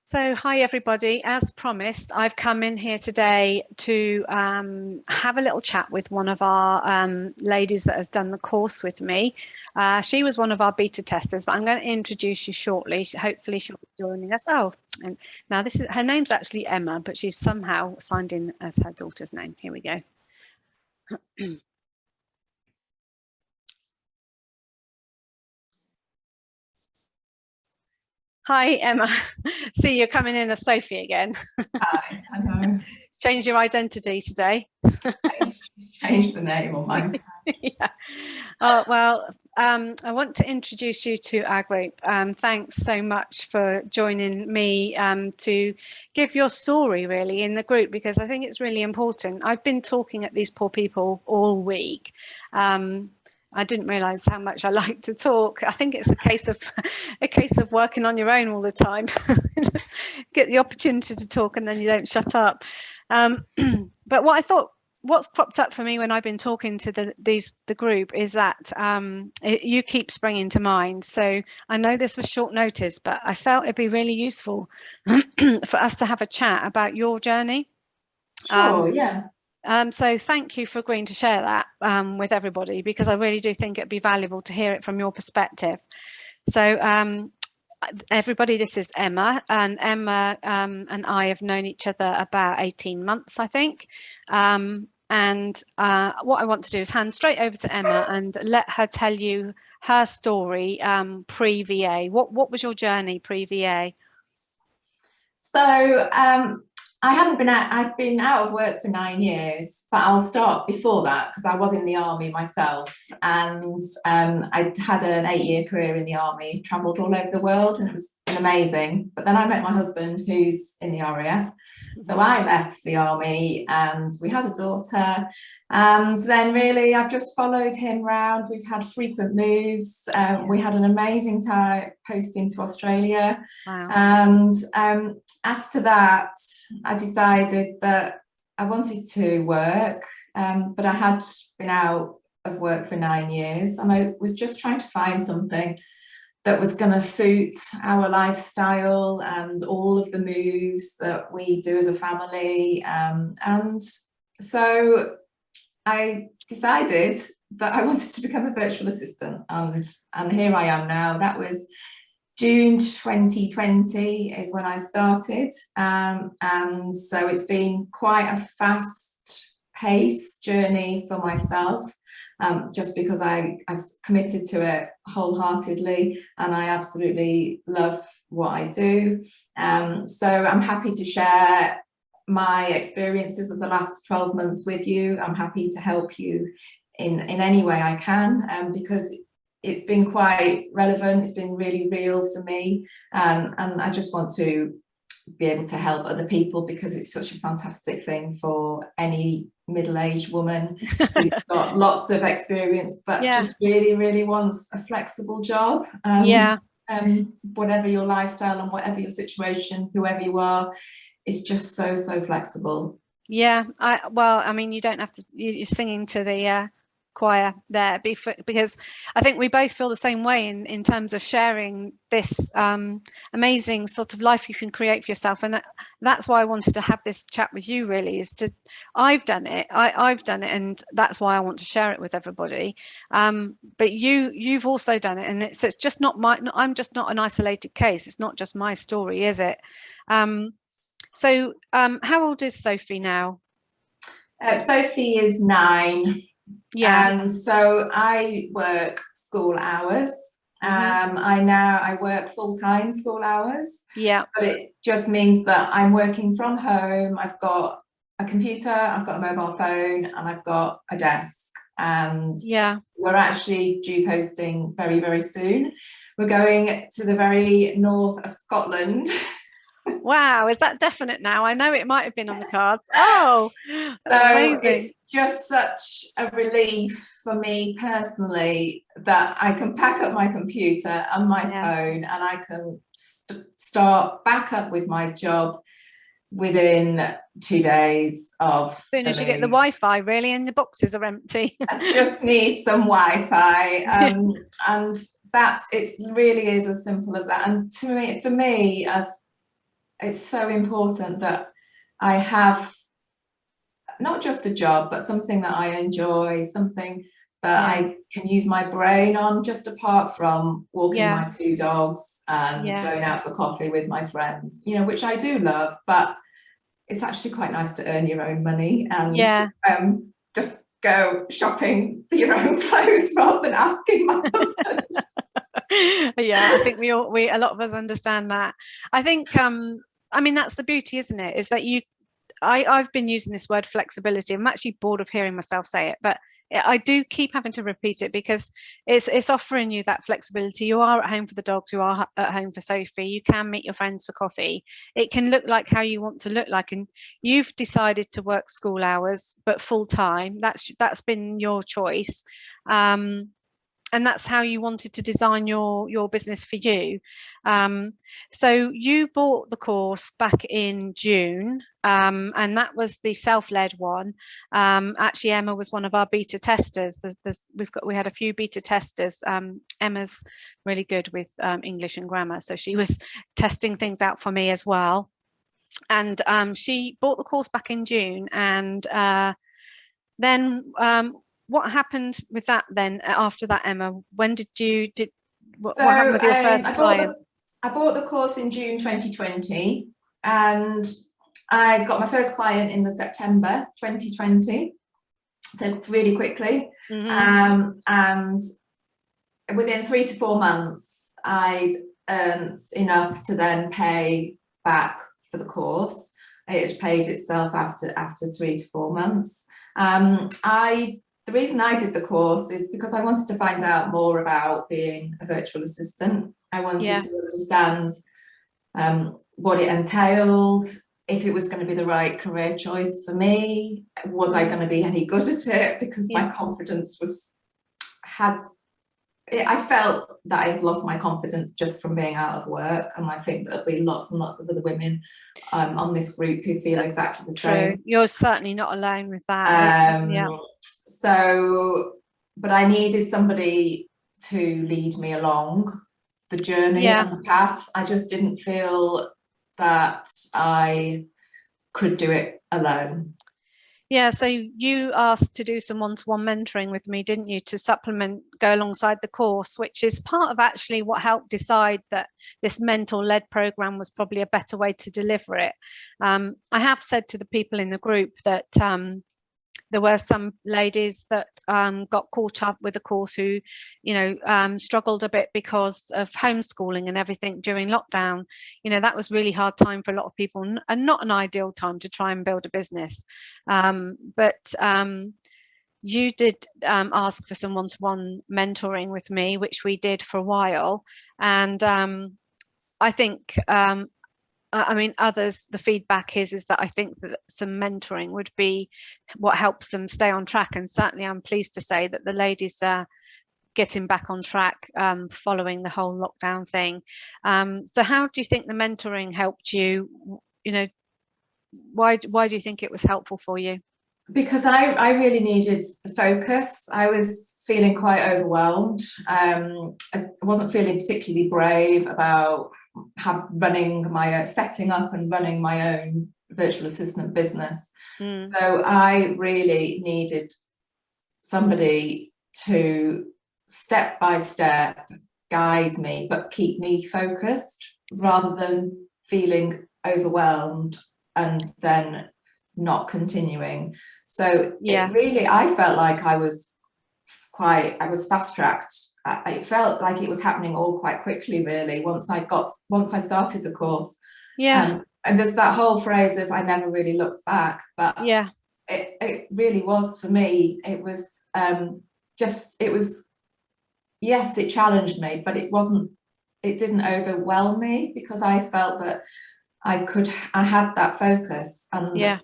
So, hi everybody. As promised, I've come in here today to have a little chat with one of our ladies that has done the course with me. She was one of our beta testers, but I'm going to introduce you shortly. Hopefully, she'll be joining us. Oh, and now this is her name's actually Emma, but she's somehow signed in as her daughter's name. Here we go. Hi, Emma. See, you're coming in as Sophie again. Hi, I know. Change your identity today. Change the name on mine. Yeah. Oh, well, I want to introduce you to our group. Thanks so much for joining me to give your story really in the group, because I think it's really important. I've been talking at these poor people all week. I didn't realise how much I like to talk. I think it's a case of working on your own all the time. Get the opportunity to talk and then you don't shut up. But what's cropped up for me when I've been talking to the group is that you keep springing to mind. So I know this was short notice, but I felt it'd be really useful for us to have a chat about your journey. Sure, yeah. So thank you for agreeing to share that with everybody, because I really do think it'd be valuable to hear it from your perspective. So everybody, this is Emma, and Emma and I have known each other about 18 months, I think. And what I want to do is hand straight over to Emma and let her tell you her story pre-VA. What was your journey pre-VA? So I've been out of work for 9 years, but I'll start before that because I was in the army myself, and I'd had an 8-year career in the army, travelled all over the world, and it was amazing. But then I met my husband, who's in the RAF. So I left the army and we had a daughter, and then really I've just followed him around. We've had frequent moves. We had an amazing time posting to Australia. Wow. And after that, I decided that I wanted to work, but I had been out of work for 9 years, and I was just trying to find something that was going to suit our lifestyle and all of the moves that we do as a family. And so I decided that I wanted to become a virtual assistant, and here I am now. That was June 2020 is when I started, and so it's been quite a fast-paced journey for myself, just because I've committed to it wholeheartedly, and I absolutely love what I do. So I'm happy to share my experiences of the last 12 months with you. I'm happy to help you in any way I can, because it's been quite relevant. It's been really real for me, and I just want to be able to help other people, because it's such a fantastic thing for any middle-aged woman who's got lots of experience but just really wants a flexible job. Whatever your lifestyle and whatever your situation, whoever you are, it's just so flexible. I mean, you don't have to, you're singing to the choir there, because I think we both feel the same way in terms of sharing this amazing sort of life you can create for yourself. And that's why I wanted to have this chat with you, really, is to I've done it, and that's why I want to share it with everybody. But you've also done it, and it's just not I'm just not an isolated case. It's not just my story, is it? So how old is Sophie now? Sophie is 9. And so I work school hours. I work full-time school hours. But it just means that I'm working from home. I've got a computer, I've got a mobile phone, and I've got a desk. And we're actually due posting very, very soon. We're going to the very north of Scotland. Wow, is that definite now? I know it might have been on the cards. Oh, so it's just such a relief for me personally that I can pack up my computer and my phone, and I can start back up with my job within 2 days of as soon as you get the Wi-Fi, really, and the boxes are empty. I just need some Wi-Fi, and it really is as simple as that. And for me, as it's so important that I have not just a job, but something that I enjoy, something that I can use my brain on, just apart from walking my 2 dogs and going out for coffee with my friends, you know, which I do love, but it's actually quite nice to earn your own money and just go shopping for your own clothes rather than asking my husband. Yeah, I think a lot of us understand that. I think I mean, that's the beauty, isn't it, is that I've been using this word flexibility. I'm actually bored of hearing myself say it, but I do keep having to repeat it because it's offering you that flexibility. You are at home for the dogs, you are at home for Sophie, you can meet your friends for coffee. It can look like how you want to look like, and you've decided to work school hours but full time. That's been your choice. And that's how you wanted to design your business for you. So you bought the course back in June, and that was the self-led one. Actually, Emma was one of our beta testers. We had a few beta testers. Emma's really good with English and grammar, so she was testing things out for me as well. And she bought the course back in June, and then what happened with that then after that, Emma? When what happened with your first client? I bought the course in June 2020, and I got my first client in the September 2020, so really quickly. And within 3 to 4 months, I'd earned enough to then pay back for the course. It had paid itself after 3 to 4 months. The reason I did the course is because I wanted to find out more about being a virtual assistant. I wanted to understand what it entailed, if it was going to be the right career choice for me, was I going to be any good at it, because my confidence I felt that I had lost my confidence just from being out of work, and I think there'll be lots and lots of other women on this group who feel exactly the same. You're certainly not alone with that. So, but I needed somebody to lead me along the journey and the path. I just didn't feel that I could do it alone. Yeah, so you asked to do some one-to-one mentoring with me, didn't you, to go alongside the course, which is part of actually what helped decide that this mentor-led program was probably a better way to deliver it. I have said to the people in the group that there were some ladies that got caught up with the course who, struggled a bit because of homeschooling and everything during lockdown. That was really hard time for a lot of people, and not an ideal time to try and build a business. But you did ask for some one-to-one mentoring with me, which we did for a while. And I think others, the feedback is that I think that some mentoring would be what helps them stay on track. And certainly I'm pleased to say that the ladies are getting back on track following the whole lockdown thing. So how do you think the mentoring helped you? Why do you think it was helpful for you? Because I really needed the focus. I was feeling quite overwhelmed. I wasn't feeling particularly brave about setting up and running my own virtual assistant business. So I really needed somebody to step by step guide me, but keep me focused, rather than feeling overwhelmed and then not continuing. So it really, I felt like I was fast-tracked. It felt like it was happening all quite quickly, really, once I started the course. And there's that whole phrase of I never really looked back, but it really was for me. It was yes, it challenged me, but it didn't overwhelm me, because I felt that I had that focus, and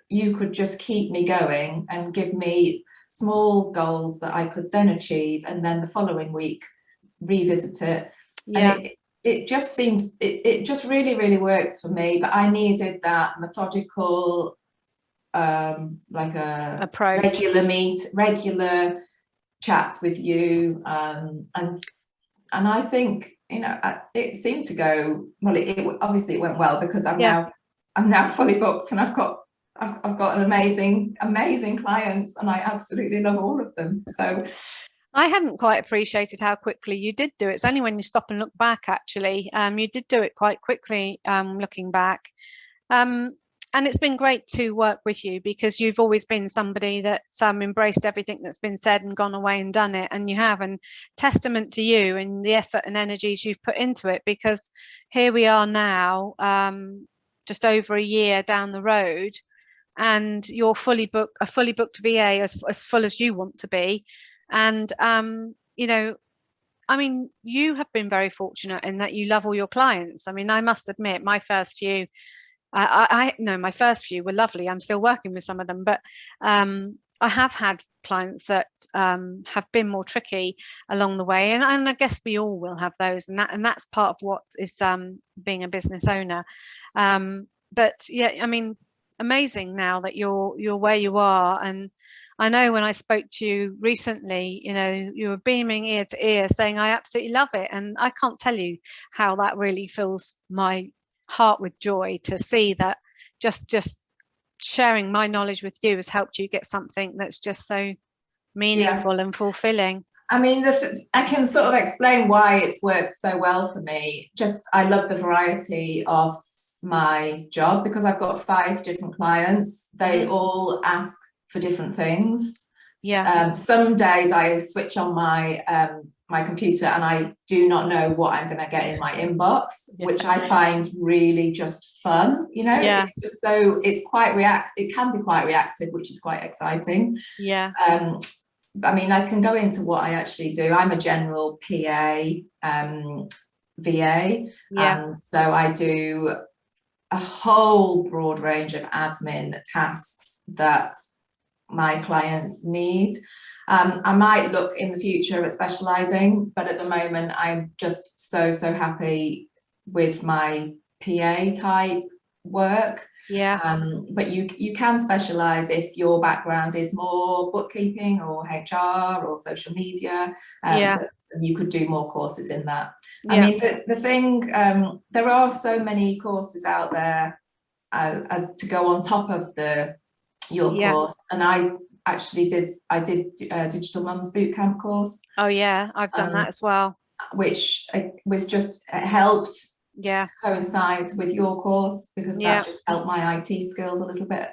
you could just keep me going and give me small goals that I could then achieve, and then the following week revisit it. And it just seems, it just really, really worked for me. But I needed that methodical, like a approach, regular chats with you, and I think, it seemed to go well. Obviously it went well, because I'm now fully booked, and I've got an amazing clients, and I absolutely love all of them. So I hadn't quite appreciated how quickly you did do it. It's only when you stop and look back, actually. You did do it quite quickly, looking back. And it's been great to work with you, because you've always been somebody that's embraced everything that's been said and gone away and done it. And you have, and testament to you and the effort and energies you've put into it, because here we are now, just over a year down the road, and you're a fully booked VA, as full as you want to be. And I mean, you have been very fortunate in that you love all your clients. I mean, I must admit, my first few, my first few were lovely. I'm still working with some of them, but I have had clients that have been more tricky along the way, and I guess we all will have those, and that's part of what is being a business owner. But yeah, I mean, amazing now that you're where you are. And I know when I spoke to you recently, you were beaming ear to ear saying, I absolutely love it. And I can't tell you how that really fills my heart with joy to see that just sharing my knowledge with you has helped you get something that's just so meaningful and fulfilling. I mean, I can sort of explain why it's worked so well for me. Just, I love the variety of my job, because I've got 5 different clients. They all ask for different things. Some days I switch on my computer and I do not know what I'm going to get in my inbox, which I find really just fun. It's just it can be quite reactive, which is quite exciting. I mean, I can go into what I actually do. I'm a general PA, VA, and so I do a whole broad range of admin tasks that my clients need. I might look in the future at specialising, but at the moment I'm just so happy with my PA type work. But you can specialise if your background is more bookkeeping or HR or social media. You could do more courses in that. I mean, the thing, there are so many courses out there to go on top of your course, and I did Digital Mums Bootcamp course. I've done that as well, which was just helped coincide with your course, because that just helped my IT skills a little bit.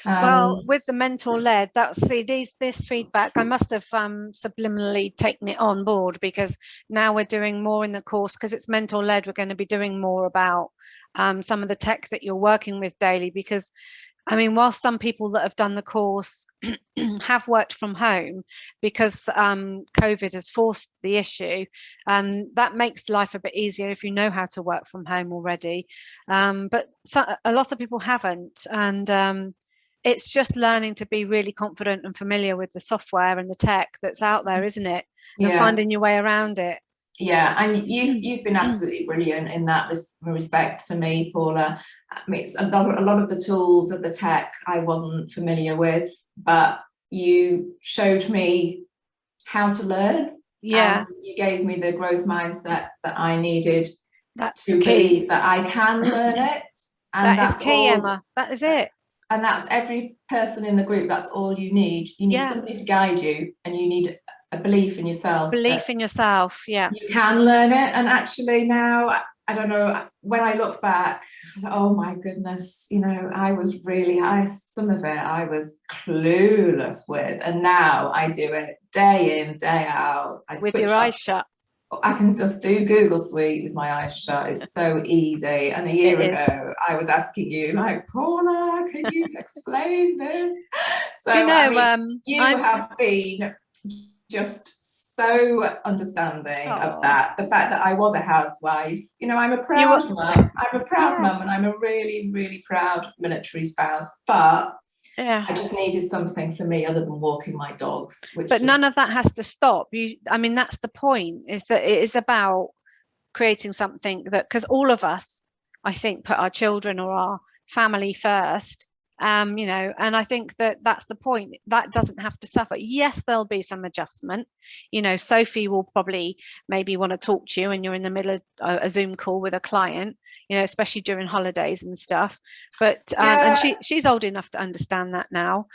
Well, with the mentor led, this feedback, I must have subliminally taken it on board, because now we're doing more in the course, because it's mentor led. We're going to be doing more about some of the tech that you're working with daily, because I mean, whilst some people that have done the course have worked from home because COVID has forced the issue, that makes life a bit easier if you know how to work from home already. But a lot of people haven't, and it's just learning to be really confident and familiar with the software and the tech that's out there, isn't it? And finding your way around it. And you've been absolutely brilliant in that respect for me, Paula. I mean, a lot of the tools of the tech I wasn't familiar with, but you showed me how to learn. And you gave me the growth mindset that I needed to believe that I can learn it. And that is key, Emma. That is it. And that's every person in the group. That's all you need. You need somebody to guide you, and you need a belief in yourself. You can learn it. And actually now, I don't know, when I look back, oh my goodness, I was some of it I was clueless with, and now I do it day in, day out. With your eyes shut. I can just do Google Suite with my eyes shut. It's so easy. And a year ago, I was asking you, like, Paula, can you explain this? So, you have been just so understanding of that. The fact that I was a housewife, I'm a proud mum. I'm a proud mum, and I'm a really, really proud military spouse. But I just needed something for me other than walking my dogs. But none of that has to stop. That's the point, is that it is about creating something that, because all of us, I think, put our children or our family first. You know, and I think that that's the point. That doesn't have to suffer. Yes, there'll be some adjustment. You know, Sophie will probably maybe want to talk to you and you're in the middle of a Zoom call with a client, you know, especially during holidays and stuff. But and she's old enough to understand that now.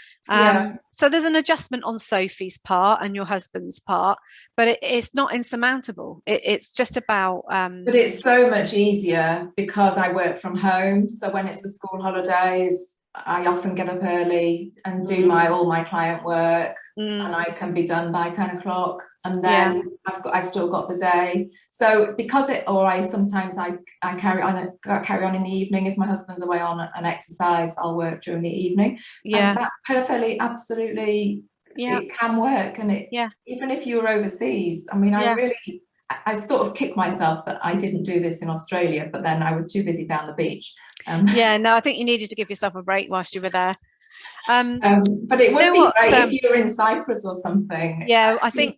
So there's an adjustment on Sophie's part and your husband's part, but it's not insurmountable. It's just about but it's so much easier because I work from home. So when it's the school holidays, I often get up early and do all my client work, and I can be done by 10 o'clock, and then I've still got the day. So because sometimes I carry on in the evening. If my husband's away on an exercise, I'll work during the evening. And that's perfectly, absolutely, it can work. And even if you're overseas, I mean, I sort of kick myself that I didn't do this in Australia, but then I was too busy down the beach. No, I think you needed to give yourself a break whilst you were there. But it would be great if you were in Cyprus or something. Yeah, I think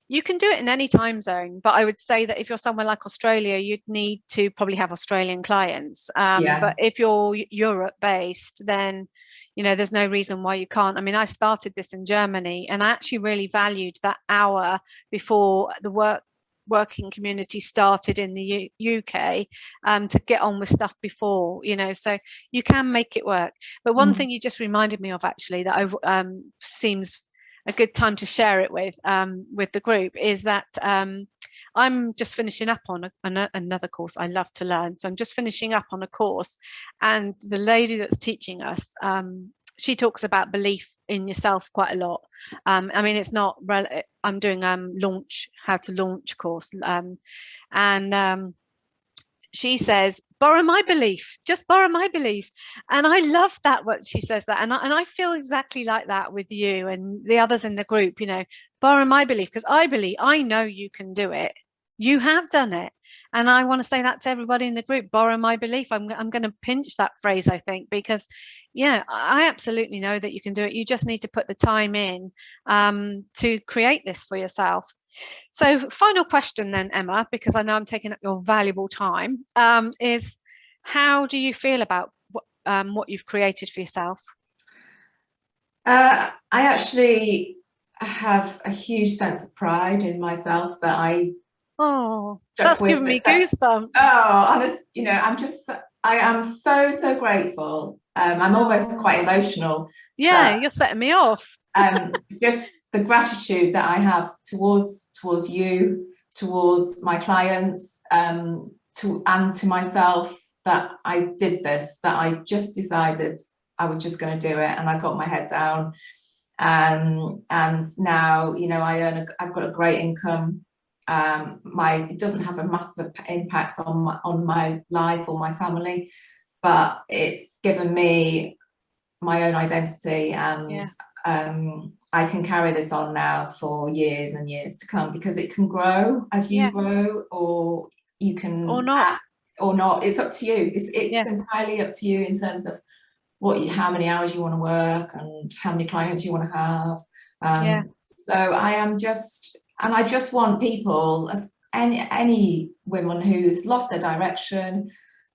you can do it in any time zone, but I would say that if you're somewhere like Australia, you'd need to probably have Australian clients. But if you're Europe based, then you know there's no reason why you can't. I mean, I started this in Germany, and I actually really valued that hour before the working community started in the UK to get on with stuff before, you know, so you can make it work. But one thing you just reminded me of actually that I seems a good time to share it with the group is that I'm just finishing up on another course I love to learn. So I'm just finishing up on a course, and the lady that's teaching us, she talks about belief in yourself quite a lot. I mean, it's not I'm doing how to launch course, and she says, borrow my belief, just borrow my belief. And I love that, what she says that, and I feel exactly like that with you and the others in the group, you know, borrow my belief, because I know you can do it. You have done it. And I want to say that to everybody in the group, borrow my belief. I'm going to pinch that phrase, I think, because I absolutely know that you can do it. You just need to put the time in to create this for yourself. So final question then, Emma, because I know I'm taking up your valuable time, is how do you feel about what you've created for yourself? I actually have a huge sense of pride in myself that that's giving me goosebumps. Honest, you know, I am so grateful. I'm almost quite emotional. Yeah, you're setting me off. Just the gratitude that I have towards you, towards my clients, to myself, that I did this, that I just decided I was just going to do it, and I got my head down, and now, you know, I've got a great income. It doesn't have a massive impact on my life or my family, but it's given me my own identity, and I can carry this on now for years and years to come, because it can grow as you grow, or you can or not. It's up to you. It's entirely up to you in terms of how many hours you want to work and how many clients you want to have. So I just want people, as any women who's lost their direction,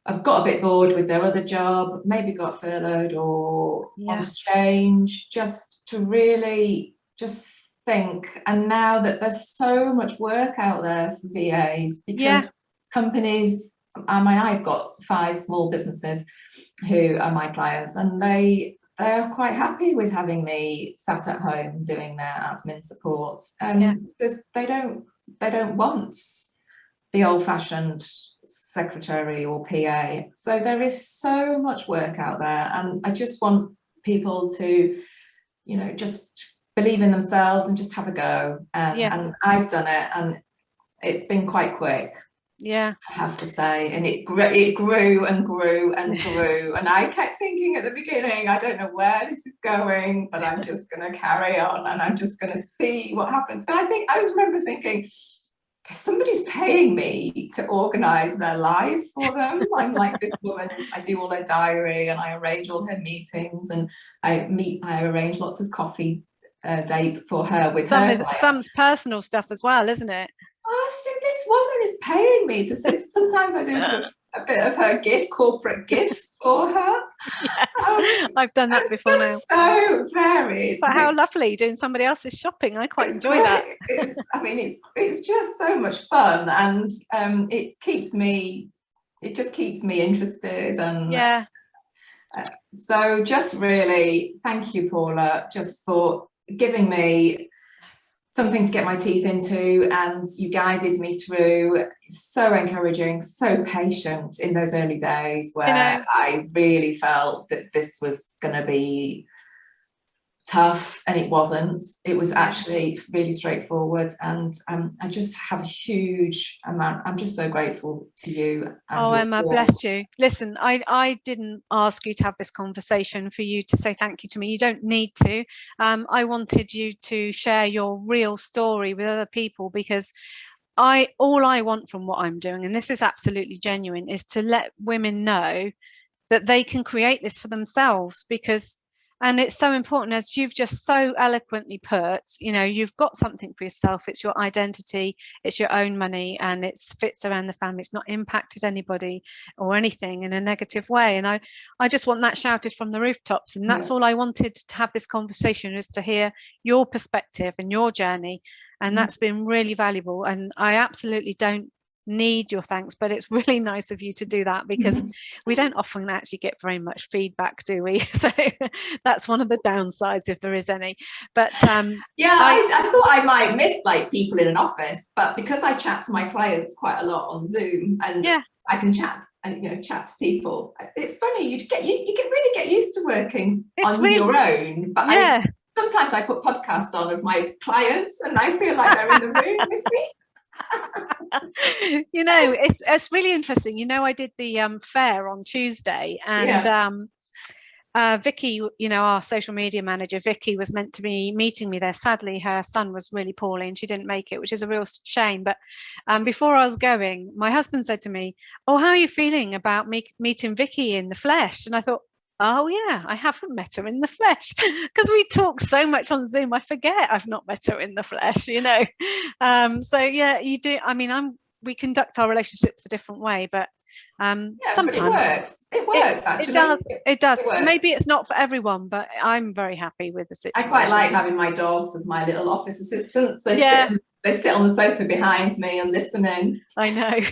have got a bit bored with their other job, maybe got furloughed or want to change, just to really just think. And now that there's so much work out there for VAs, because companies, I've got 5 small businesses who are my clients, and they're quite happy with having me sat at home doing their admin supports, because they don't want the old-fashioned secretary or PA. So there is so much work out there, and I just want people to, you know, just believe in themselves and just have a go. And I've done it, and it's been quite quick. I have to say, and it grew and grew and grew, and I kept thinking at the beginning, I don't know where this is going, but I'm just going to carry on, and I'm just going to see what happens. And I remember thinking, somebody's paying me to organize their life for them. I'm like this woman, I do all her diary, and I arrange all her meetings, and I arrange lots of coffee dates for her with her. Some's personal stuff as well, isn't it? I think this woman is paying me to sit. Sometimes I do a bit of her corporate gifts for her. Yes, I've done that It's before just now. so varied. But how lovely doing somebody else's shopping. I quite It's enjoy that. great. I mean, it's just so much fun, and it just keeps me interested, and Yeah. so just really thank you, Paula, just for giving me something to get my teeth into, and you guided me through. So encouraging, so patient in those early days where I really felt that this was going to be tough, and it wasn't. It was actually really straightforward, and I just have a huge amount. I'm just so grateful to you. Oh, Emma, bless you. Listen, I didn't ask you to have this conversation for you to say thank you to me. You don't need to. I wanted you to share your real story with other people, because all I want from what I'm doing, and this is absolutely genuine, is to let women know that they can create this for themselves. And it's so important, as you've just so eloquently put, you've got something for yourself. It's your identity, it's your own money, and it fits around the family. It's not impacted anybody or anything in a negative way. And I just want that shouted from the rooftops. And that's all I wanted to have this conversation, is to hear your perspective and your journey. And that's been really valuable. And I absolutely don't need your thanks, but it's really nice of you to do that, because we don't often actually get very much feedback, do we? So that's one of the downsides, if there is any. But yeah, I thought I might miss like people in an office, but because I chat to my clients quite a lot on Zoom, and I can chat and chat to people, it's funny, you can really get used to working on your own. But sometimes I put podcasts on of my clients, and I feel like they're in the room with me. It's really interesting. I did the fair on Tuesday, and Vicky, our social media manager, Vicky, was meant to be meeting me there. Sadly, her son was really poorly and she didn't make it, which is a real shame. But before I was going, my husband said to me, "Oh, how are you feeling about meeting Vicky in the flesh?" And I thought, oh yeah, I haven't met her in the flesh, because we talk so much on Zoom, I forget I've not met her in the flesh. So yeah, you do. I mean, we conduct our relationships a different way, but sometimes it works actually. It does. Maybe it's not for everyone, but I'm very happy with the situation. I quite like having my dogs as my little office assistants. They sit on the sofa behind me and listening. I know.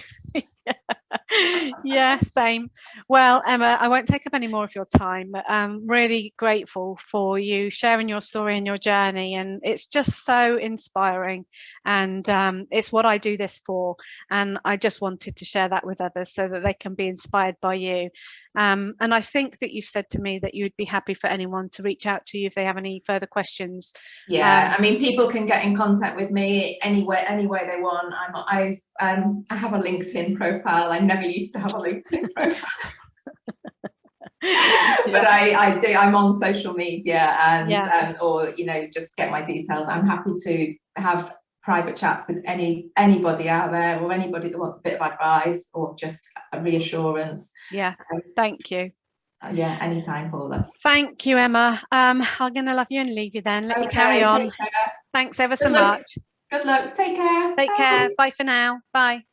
Yeah, same. Well, Emma, I won't take up any more of your time. I'm really grateful for you sharing your story and your journey, and it's just so inspiring, and it's what I do this for, and I just wanted to share that with others so that they can be inspired by you. And I think that you've said to me that you'd be happy for anyone to reach out to you if they have any further questions. I mean, people can get in contact with me anywhere they want. I have a LinkedIn profile. I never used to have a LinkedIn profile. But I do. I'm on social media, and or just get my details. I'm happy to have private chats with anybody out there, or anybody that wants a bit of advice or just a reassurance. Thank you. Anytime, Paula. Thank you, Emma. I'm gonna love you and leave you then. Let you carry on. Thanks ever so much. Good luck. Take care. Take care. Bye for now. Bye.